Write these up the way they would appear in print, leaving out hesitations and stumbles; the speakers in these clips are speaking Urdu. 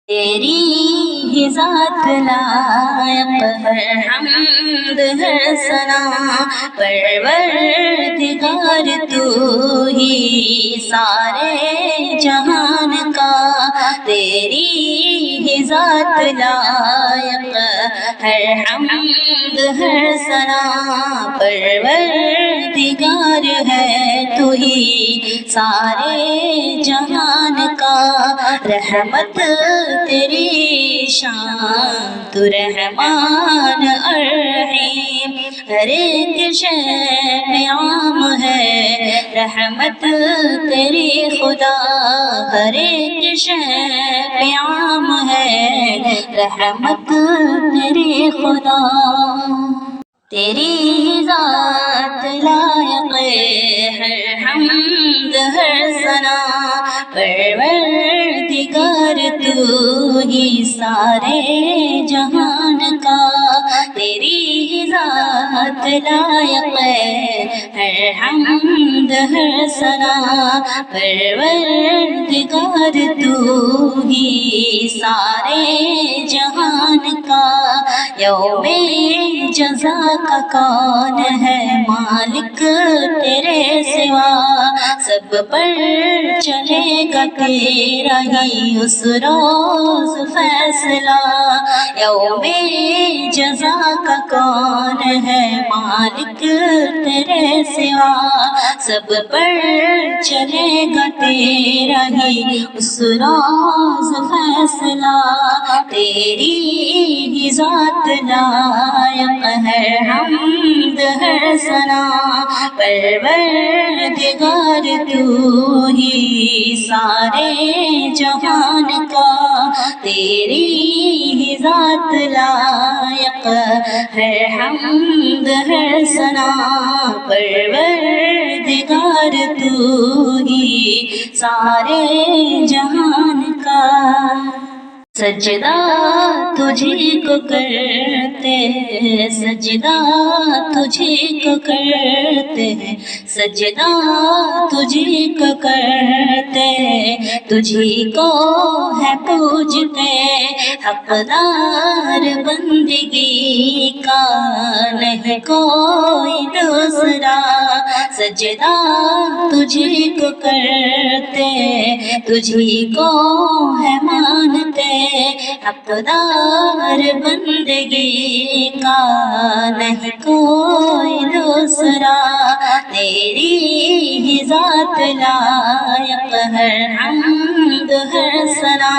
تیری ہی ذات لائق ہے حمد ہے ثنا، پروردگار تو ہی سارے جہان کا، تیری ہی ذات لائق ہے حمد ہے ثنا، پروردگار ہے تو ہی سارے جہان کا، رحمت تیری شان تو رحمان الرحیم، ہر ایک شے میں عام ہے رحمت تیری خدا، ہر ایک شے میں عام ہے رحمت تیری خدا، تیری ذات لائق ہے حمد ہے ثنا، پروردگار تو ہی سارے جہان کا، تیری ذات لائق ہے حمد ہے ثنا، پروردگار تو ہی سارے جہان کا، یوم جزا کا کون ہے مالک تیرے سوا، سب پر چلے گا تیرا ہی اس روز فیصلہ، یوم جزا کا کون ہے مالک تیرے سوا، سب پر چلے گا تیرا ہی اس روز فیصلہ، تیری ہی ذات لائق ہے حمد ہے ثنا، پروردگار تو ہی سارے جہان کا، تیری ہی ذات لائق ہے حمد ہے ثنا، پروردگار تو ہی سارے جہان کا، سجدہ تجھی کو کرتے ہیں، سجدہ تجھی کو کرتے ہیں، سجدہ تجھی کو کرتے ہیں، تجھی کو ہے پوجتے، حقدار بندگی کا نہیں کوئی دوسرا، سجدہ تجھی کو کرتے تجھی کو ہے مانتے، حقدار بندگی کا نہیں کوئی دوسرا، تیری ہی ذات لائق ہے حمد ہے ثنا،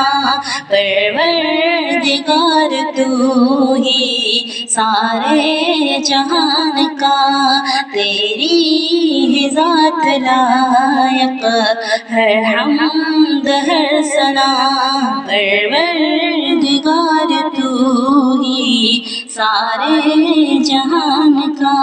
پروردگار تو ہی سارے جہان کا، تیری ہی ذات لائق ہے حمد ہے ثنا، پروردگار تو ہی سارے جہان کا۔